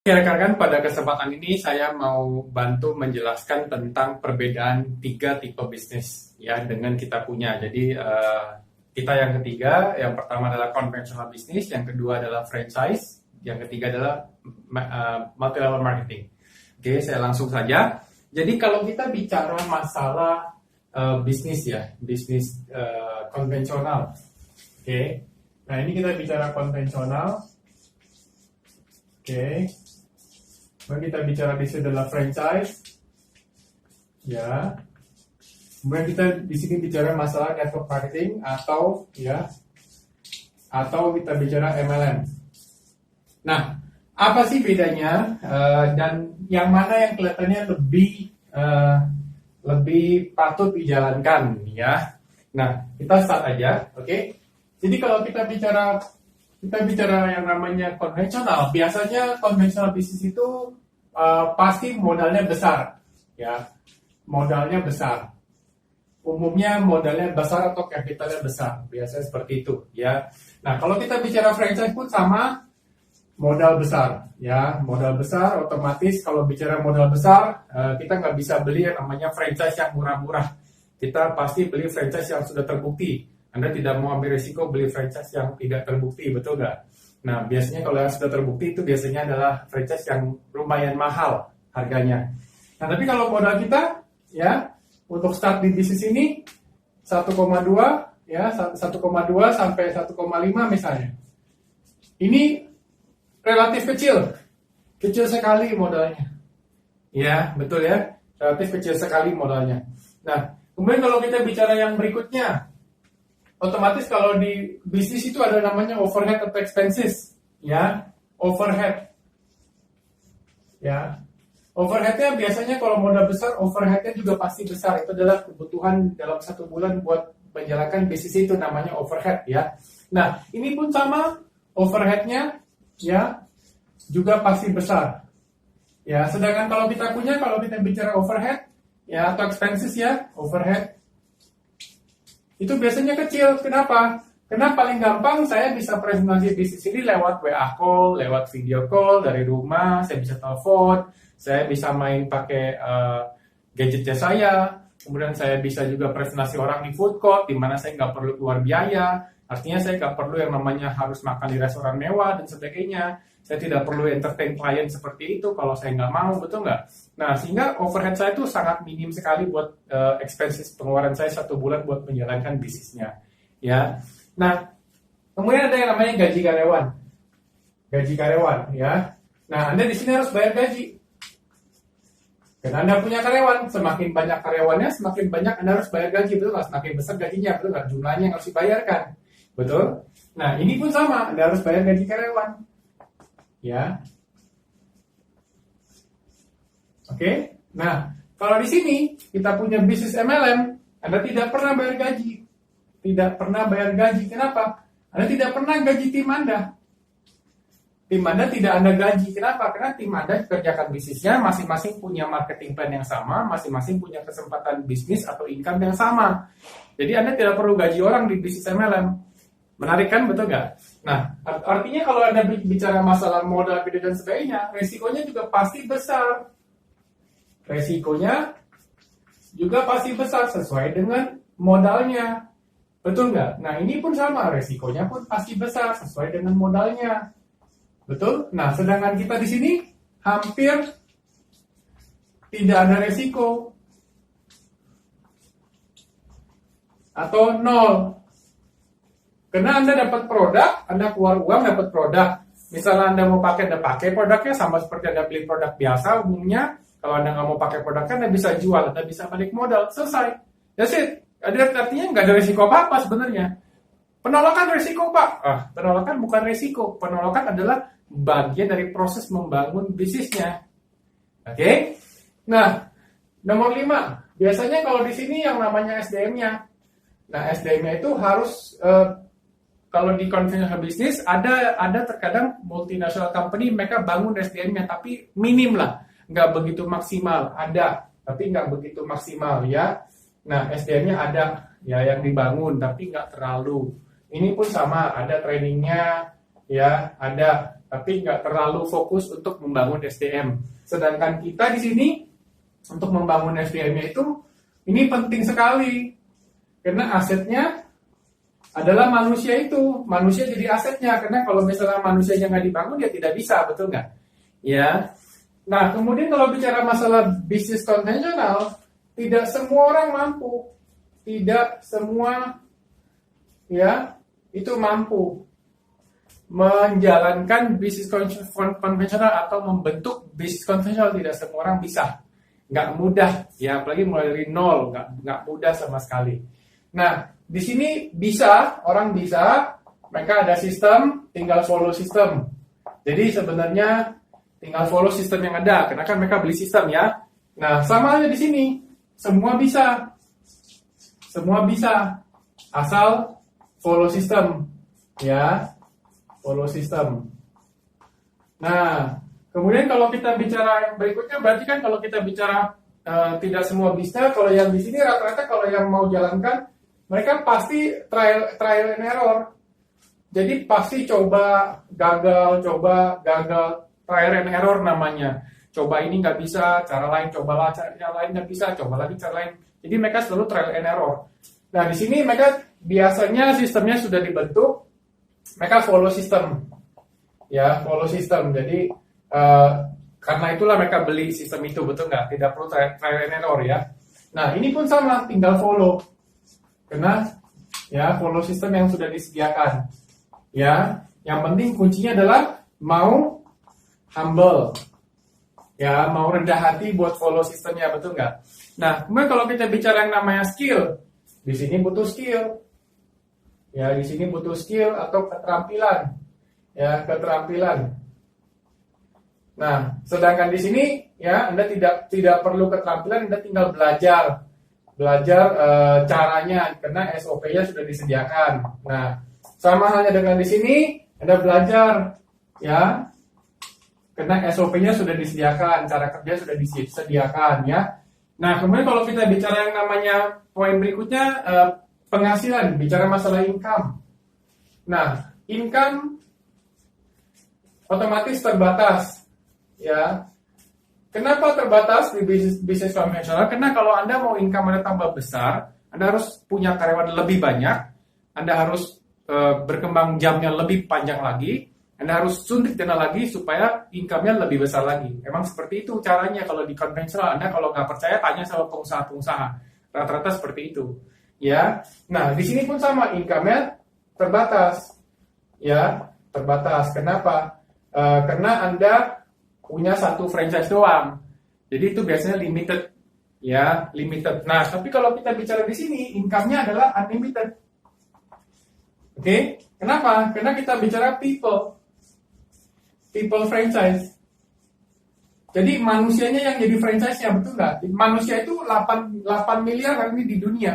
Rekan-rekan, pada kesempatan ini saya mau bantu menjelaskan tentang perbedaan 3 tipe bisnis ya dengan kita punya. Jadi kita yang ketiga, yang pertama adalah konvensional bisnis, yang kedua adalah franchise, yang ketiga adalah multi level marketing. Oke, saya langsung saja. Jadi kalau kita bicara masalah bisnis ya, bisnis konvensional. Oke. Nah, ini kita bicara konvensional. Oke. Kemudian kita bicara di sini adalah franchise, ya. Kemudian kita di sini bicara masalah network marketing atau kita bicara MLM. Nah, apa sih bedanya dan yang mana yang kelihatannya lebih patut dijalankan, ya? Nah, kita start aja, oke? Jadi kalau kita bicara yang namanya konvensional, biasanya konvensional bisnis itu pasti modalnya besar, ya, modalnya besar. Umumnya modalnya besar atau kapitalnya besar, biasanya seperti itu, ya. Nah, kalau kita bicara franchise pun sama, modal besar, ya, modal besar. Otomatis kalau bicara modal besar, kita nggak bisa beli yang namanya franchise yang murah-murah. Kita pasti beli franchise yang sudah terbukti. Anda tidak mau ambil risiko beli franchise yang tidak terbukti, betul nggak? Nah, biasanya kalau yang sudah terbukti itu biasanya adalah franchise yang lumayan mahal harganya. Nah, tapi kalau modal kita, ya, untuk start di bisnis ini 1,2, ya, 1,2 sampai 1,5 misalnya. Ini relatif kecil sekali modalnya. Ya, betul ya, relatif kecil sekali modalnya. Nah, kemudian kalau kita bicara yang berikutnya, otomatis kalau di bisnis itu ada namanya overhead atau expenses, ya, overhead, ya, overheadnya biasanya kalau modal besar, overheadnya juga pasti besar. Itu adalah kebutuhan dalam 1 bulan buat menjalankan bisnis itu, namanya overhead, ya. Nah, ini pun sama, overheadnya, ya, juga pasti besar, ya. Sedangkan kalau kita bicara overhead, ya, atau expenses, ya, overhead itu biasanya kecil. Kenapa? Karena paling gampang saya bisa presentasi bisnis ini lewat WA call, lewat video call dari rumah, saya bisa telepon, saya bisa main pakai gadgetnya saya, kemudian saya bisa juga presentasi orang di food court, di mana saya nggak perlu keluar biaya, artinya saya nggak perlu yang namanya harus makan di restoran mewah dan sebagainya. Saya tidak perlu entertain klien seperti itu kalau saya nggak mau, betul nggak? Nah, sehingga overhead saya itu sangat minim sekali buat expenses pengeluaran saya 1 bulan buat menjalankan bisnisnya, ya. Nah, kemudian ada yang namanya gaji karyawan, ya. Nah, Anda di sini harus bayar gaji. Karena Anda punya karyawan, semakin banyak karyawannya, semakin banyak Anda harus bayar gaji, betul nggak? Semakin besar gajinya, betul nggak? Jumlahnya yang harus dibayarkan, betul? Nah, ini pun sama, Anda harus bayar gaji karyawan, ya. Oke. Nah, kalau di sini kita punya bisnis MLM, Anda tidak pernah bayar gaji. Tidak pernah bayar gaji. Kenapa? Anda tidak pernah gaji tim Anda. Tim Anda tidak Anda gaji. Kenapa? Karena tim Anda kerjakan bisnisnya, masing-masing punya marketing plan yang sama, masing-masing punya kesempatan bisnis atau income yang sama. Jadi Anda tidak perlu gaji orang di bisnis MLM. Menarik kan, betul nggak? Nah, artinya kalau Anda bicara masalah modal, dan sebagainya, resikonya juga pasti besar. Resikonya juga pasti besar sesuai dengan modalnya. Betul nggak? Nah, ini pun sama, resikonya pun pasti besar sesuai dengan modalnya. Betul? Nah, sedangkan kita di sini hampir tidak ada resiko. Atau nol. Karena Anda dapat produk, Anda keluar uang dapat produk. Misalnya Anda mau pakai, Anda pakai produknya sama seperti Anda beli produk biasa umumnya. Kalau Anda nggak mau pakai produknya, Anda bisa jual, Anda bisa balik modal, selesai. That's it. Artinya nggak ada risiko apa-apa sebenarnya. Penolakan risiko, Pak. Penolakan bukan risiko. Penolakan adalah bagian dari proses membangun bisnisnya. Oke? Nah, nomor 5. Biasanya kalau di sini yang namanya SDM-nya. Nah, SDM-nya itu harus kalau di konvensional bisnis ada terkadang multinational company mereka bangun SDM-nya tapi minim lah, nggak begitu maksimal. Ada, tapi nggak begitu maksimal, ya. Nah, SDM-nya ada ya yang dibangun tapi nggak terlalu. Ini pun sama, ada trainingnya, ya, ada tapi nggak terlalu fokus untuk membangun SDM. Sedangkan kita di sini untuk membangun SDM-nya itu ini penting sekali karena asetnya adalah manusia itu. Manusia jadi asetnya karena kalau misalnya manusianya nggak dibangun ya tidak bisa, betul nggak? Ya. Nah, kemudian kalau bicara masalah bisnis konvensional, tidak semua orang mampu. Tidak semua ya itu mampu menjalankan bisnis konvensional atau membentuk bisnis konvensional. Tidak semua orang bisa, nggak mudah ya, apalagi mulai dari nol, nggak mudah sama sekali. Nah, di sini bisa, orang bisa, mereka ada sistem, tinggal follow sistem. Jadi sebenarnya tinggal follow sistem yang ada, karena kan mereka beli sistem ya. Nah, sama aja di sini, semua bisa, asal follow sistem ya. Follow system. Nah, kemudian kalau kita bicara yang berikutnya, berarti kan kalau kita bicara tidak semua bisa. Kalau yang di sini rata-rata kalau yang mau jalankan, mereka pasti trial and error. Jadi pasti coba gagal, trial and error namanya. Coba ini nggak bisa, cara lain, cobalah cara lain nggak bisa, coba lagi cara lain. Jadi mereka selalu trial and error. Nah, di sini mereka biasanya sistemnya sudah dibentuk. Mereka follow sistem, ya follow sistem. Jadi karena itulah mereka beli sistem itu, betul nggak? Tidak perlu trial and error ya. Nah, ini pun sama, tinggal follow, karena ya follow sistem yang sudah disediakan. Ya, yang penting kuncinya adalah mau humble, ya mau rendah hati buat follow sistemnya, betul nggak? Nah, kemudian kalau kita bicara yang namanya skill, di sini butuh skill. Ya, di sini butuh skill atau keterampilan. Ya, keterampilan. Nah, sedangkan di sini ya Anda tidak perlu keterampilan, Anda tinggal belajar caranya karena SOP-nya sudah disediakan. Nah, sama halnya dengan di sini Anda belajar ya karena SOP-nya sudah disediakan, cara kerja sudah disediakan ya. Nah, kemudian kalau kita bicara yang namanya poin berikutnya, penghasilan, bicara masalah income. Nah, income otomatis terbatas, ya. Kenapa terbatas di bisnis konvensional? Karena kalau Anda mau income Anda tambah besar, Anda harus punya karyawan lebih banyak, Anda harus berkembang jamnya lebih panjang lagi, Anda harus suntik dana lagi supaya income-nya lebih besar lagi. Memang seperti itu caranya kalau di konvensional. Anda kalau nggak percaya, tanya sama pengusaha-pengusaha. Rata-rata seperti itu. Ya, nah di sini pun sama, income-nya terbatas, ya terbatas. Kenapa? Karena Anda punya satu franchise doang, jadi itu biasanya limited, ya limited. Nah, tapi kalau kita bicara di sini, income-nya adalah unlimited. Oke, kenapa? Karena kita bicara people franchise. Jadi manusianya yang jadi franchise-nya, betul nggak? Manusia itu 8 miliar ini di dunia.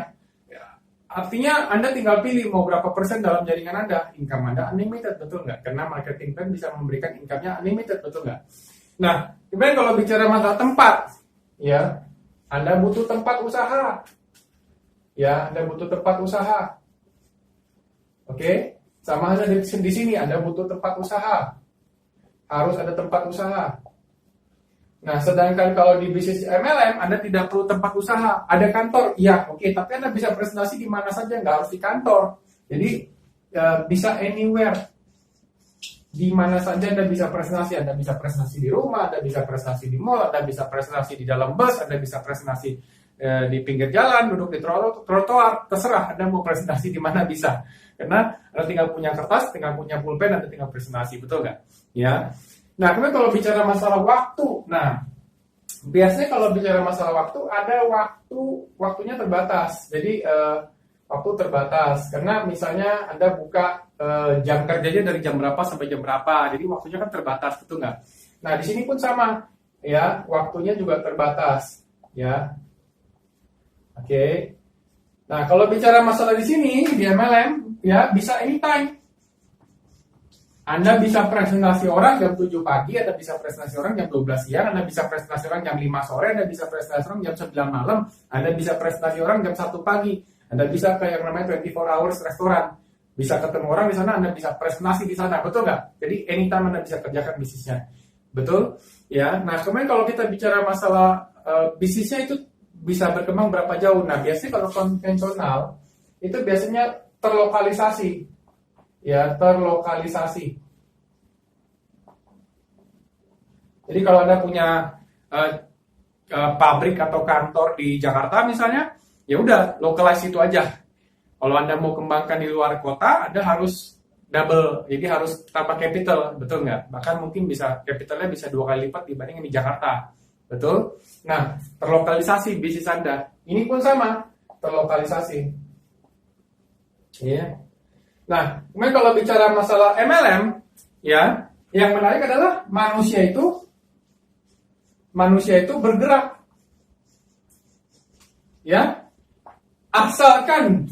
Artinya Anda tinggal pilih mau berapa persen dalam jaringan Anda. Income Anda unlimited, betul nggak? Karena marketing plan bisa memberikan income-nya unlimited, betul nggak? Nah, kemudian kalau bicara masalah tempat, ya, Anda butuh tempat usaha. Ya, Anda butuh tempat usaha. Oke? Sama halnya di sini, Anda butuh tempat usaha. Harus ada tempat usaha. Nah, sedangkan kalau di bisnis MLM, Anda tidak perlu tempat usaha. Ada kantor, iya, oke. Tapi Anda bisa presentasi di mana saja, nggak harus di kantor. Jadi, bisa anywhere. Di mana saja Anda bisa presentasi. Anda bisa presentasi di rumah, Anda bisa presentasi di mall, Anda bisa presentasi di dalam bus, Anda bisa presentasi di pinggir jalan, duduk di trotoar, terserah Anda mau presentasi di mana bisa. Karena Anda tinggal punya kertas, tinggal punya pulpen, Anda tinggal presentasi, betul nggak? Ya. Nah, kemudian kalau bicara masalah waktu, nah biasanya kalau bicara masalah waktu ada waktunya terbatas. Jadi waktu terbatas karena misalnya Anda buka jam kerjanya dari jam berapa sampai jam berapa, jadi waktunya kan terbatas, betul nggak? Nah, di sini pun sama, ya waktunya juga terbatas, ya. Oke. Nah, kalau bicara masalah di sini di MLM, ya bisa anytime. Anda bisa presentasi orang jam 7 pagi, Anda bisa presentasi orang jam 12 siang, Anda bisa presentasi orang jam 5 sore, Anda bisa presentasi orang jam 9 malam, Anda bisa presentasi orang jam 1 pagi, Anda bisa kayak yang namanya 24 hours restoran. bisa ketemu orang di sana, Anda bisa presentasi di sana, betul nggak? Jadi anytime Anda bisa kerjakan bisnisnya, betul? Ya. Nah, kemudian kalau kita bicara masalah bisnisnya itu bisa berkembang berapa jauh. Nah, biasanya kalau konvensional itu biasanya terlokalisasi, ya terlokalisasi. Jadi kalau Anda punya pabrik atau kantor di Jakarta misalnya, ya udah localize itu aja. Kalau Anda mau kembangkan di luar kota, Anda harus double, jadi harus tambah capital, betul nggak? Bahkan mungkin bisa capitalnya bisa 2 kali lipat dibanding di Jakarta, betul? Nah, terlokalisasi bisnis Anda, ini pun sama, terlokalisasi. Ya. Nah, kemudian kalau bicara masalah MLM, ya, yang menarik adalah manusia itu bergerak, ya, asalkan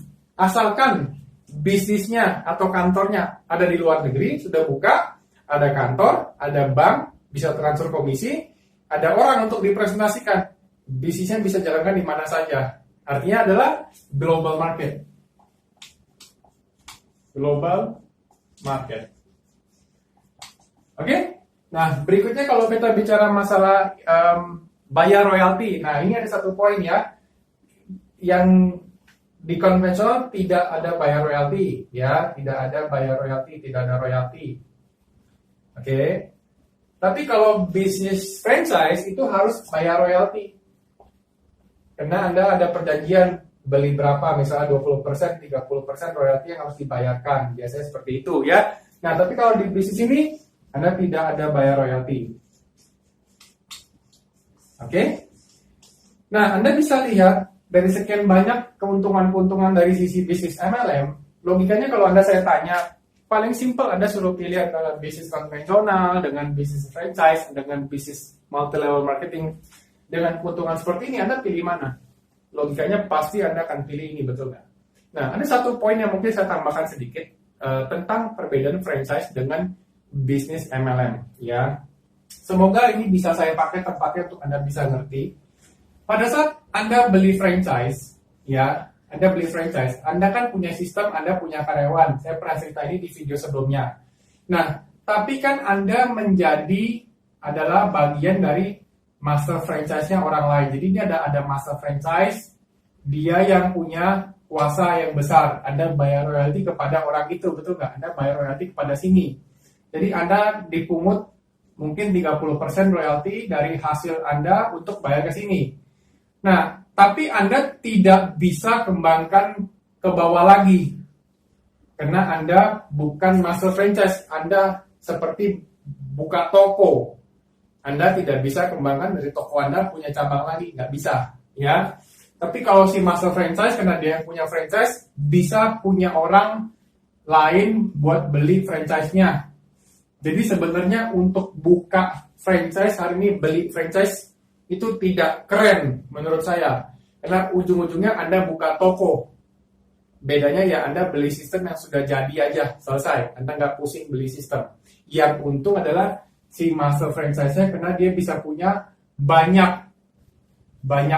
bisnisnya atau kantornya ada di luar negeri, sudah buka, ada kantor, ada bank, bisa transfer komisi, ada orang untuk dipresentasikan, bisnisnya bisa jalankan di mana saja. Artinya adalah global market. Global market. Oke? Nah, berikutnya kalau kita bicara masalah bayar royalti. Nah, ini ada satu poin ya. Yang di konvensional tidak ada bayar royalti, ya, tidak ada bayar royalti, tidak ada royalti. Oke. Tapi kalau bisnis franchise itu harus bayar royalti. Karena Anda ada perjanjian beli berapa, misalnya 20%, 30% royalti yang harus dibayarkan. Biasanya seperti itu, ya. Nah, tapi kalau di bisnis ini Anda tidak ada bayar royalti. Oke. Nah, Anda bisa lihat dari sekian banyak keuntungan-keuntungan dari sisi bisnis MLM, logikanya kalau saya tanya, paling simpel Anda suruh pilih antara bisnis konvensional dengan bisnis franchise, dengan bisnis multi-level marketing, dengan keuntungan seperti ini, Anda pilih mana? Logikanya pasti Anda akan pilih ini, betul nggak? Nah, ada satu poin yang mungkin saya tambahkan sedikit tentang perbedaan franchise dengan bisnis MLM, ya. Semoga ini bisa saya pakai tempatnya untuk Anda bisa ngerti. Pada saat Anda beli franchise, ya, Anda beli franchise, Anda kan punya sistem, Anda punya karyawan. Saya pernah cerita ini di video sebelumnya. Nah, tapi kan Anda adalah bagian dari master franchise-nya orang lain. Jadi ini ada master franchise, dia yang punya kuasa yang besar. Anda bayar royalti kepada orang itu, betul nggak? Anda bayar royalti kepada sini. Jadi Anda dipungut mungkin 30% royalti dari hasil Anda untuk bayar ke sini. Nah, tapi Anda tidak bisa kembangkan ke bawah lagi. Karena Anda bukan master franchise. Anda seperti buka toko. Anda tidak bisa kembangkan dari toko Anda punya cabang lagi. Nggak bisa. Ya. Tapi kalau si master franchise, karena dia yang punya franchise, bisa punya orang lain buat beli franchise-nya. Jadi sebenarnya untuk buka franchise hari ini, beli franchise itu tidak keren menurut saya. Karena ujung-ujungnya Anda buka toko. Bedanya ya Anda beli sistem yang sudah jadi aja, selesai. Anda nggak pusing beli sistem. Yang untung adalah si master franchise-nya karena dia bisa punya banyak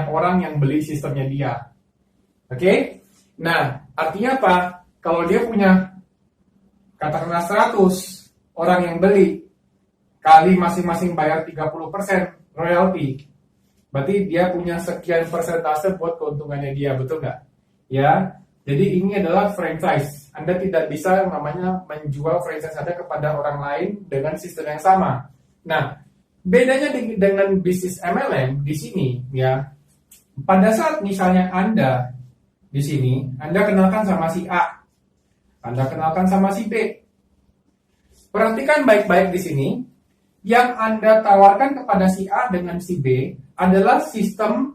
orang yang beli sistemnya dia. Oke? Nah, artinya apa? Kalau dia punya katakanlah 100 orang yang beli, kali masing-masing bayar 30% royalti, berarti dia punya sekian persentase buat keuntungannya dia, betul nggak? Ya, jadi ini adalah franchise. Anda tidak bisa namanya menjual franchise Anda kepada orang lain dengan sistem yang sama. Nah, bedanya dengan bisnis MLM di sini, ya, pada saat misalnya Anda di sini, Anda kenalkan sama si A, Anda kenalkan sama si B. Perhatikan baik-baik di sini. Yang Anda tawarkan kepada si A dengan si B adalah sistem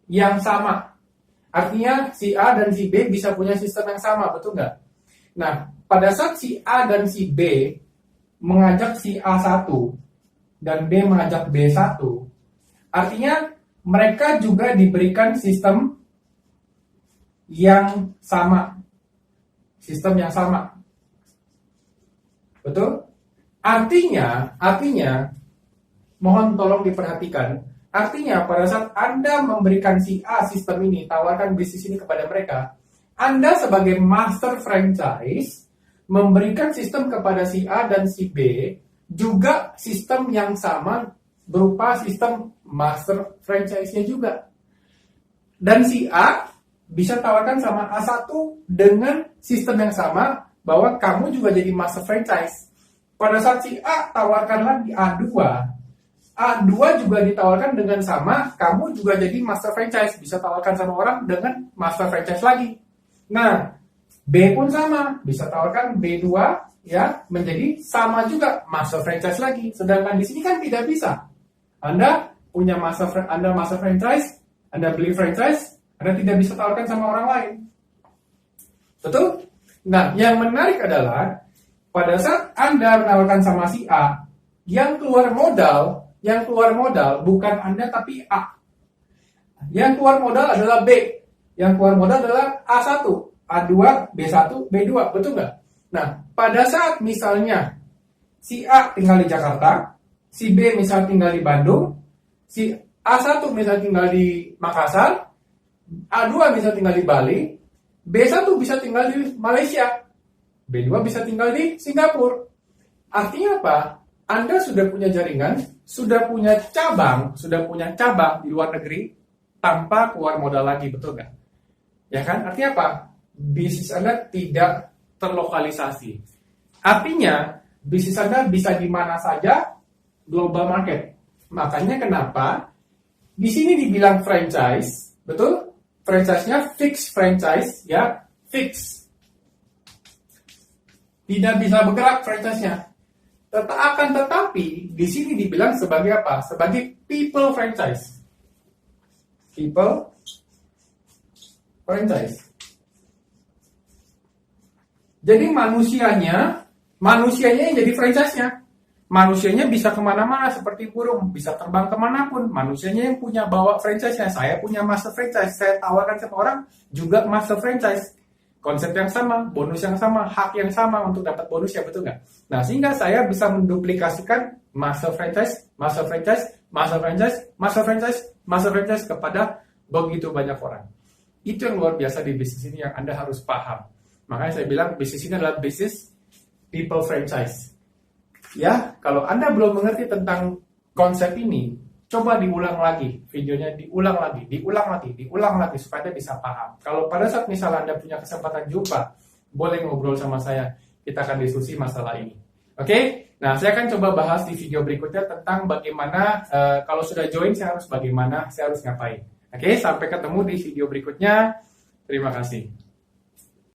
yang sama. Artinya si A dan si B bisa punya sistem yang sama, betul nggak? Nah, pada saat si A dan si B mengajak si A1 dan B mengajak B1, artinya mereka juga diberikan sistem yang sama. Sistem yang sama. Betul? Artinya, mohon tolong diperhatikan, artinya pada saat Anda memberikan si A sistem ini, tawarkan bisnis ini kepada mereka, Anda sebagai master franchise memberikan sistem kepada si A dan si B juga sistem yang sama berupa sistem master franchise-nya juga. Dan si A bisa tawarkan sama A1 dengan sistem yang sama bahwa kamu juga jadi master franchise. Pada saat si A tawarkan lagi A2, A2 juga ditawarkan dengan sama, kamu juga jadi master franchise, bisa tawarkan sama orang dengan master franchise lagi. Nah, B pun sama, bisa tawarkan B2 ya menjadi sama juga master franchise lagi. Sedangkan di sini kan tidak bisa. Anda punya master franchise, Anda beli franchise, Anda tidak bisa tawarkan sama orang lain. Betul? Nah, yang menarik adalah pada saat Anda menawarkan sama si A, yang keluar modal bukan Anda tapi A. Yang keluar modal adalah B. Yang keluar modal adalah A1, A2, B1, B2, betul nggak? Nah, pada saat misalnya si A tinggal di Jakarta, si B misalnya tinggal di Bandung, si A1 misalnya tinggal di Makassar, A2 bisa tinggal di Bali, B1 bisa tinggal di Malaysia, B2 bisa tinggal di Singapura. Artinya apa? Anda sudah punya jaringan, sudah punya cabang di luar negeri tanpa keluar modal lagi, betul nggak? Ya kan? Artinya apa? Bisnis Anda tidak terlokalisasi. Artinya, bisnis Anda bisa di mana saja, global market. Makanya kenapa di sini dibilang franchise, betul? Franchise-nya fixed franchise, ya, fix. Tidak bisa bergerak franchise-nya. Tetapi di sini dibilang sebagai apa? Sebagai people franchise. People franchise. Jadi manusianya yang jadi franchise-nya. Manusianya bisa kemana-mana seperti burung, bisa terbang kemanapun. Manusianya yang punya bawa franchise-nya. Saya punya master franchise, saya tawarkan sama orang juga master franchise. Konsep yang sama, bonus yang sama, hak yang sama untuk dapat bonus, ya betul nggak? Nah, sehingga saya bisa menduplikasikan master franchise kepada begitu banyak orang. Itu yang luar biasa di bisnis ini yang Anda harus paham. Makanya saya bilang bisnis ini adalah bisnis people franchise. Ya, kalau Anda belum mengerti tentang konsep ini, coba diulang lagi videonya, diulang lagi supaya Anda bisa paham. Kalau pada saat misalnya Anda punya kesempatan jumpa, boleh ngobrol sama saya, kita akan diskusi masalah ini. Oke? Nah, saya akan coba bahas di video berikutnya tentang bagaimana kalau sudah join saya harus ngapain. Oke, sampai ketemu di video berikutnya. Terima kasih.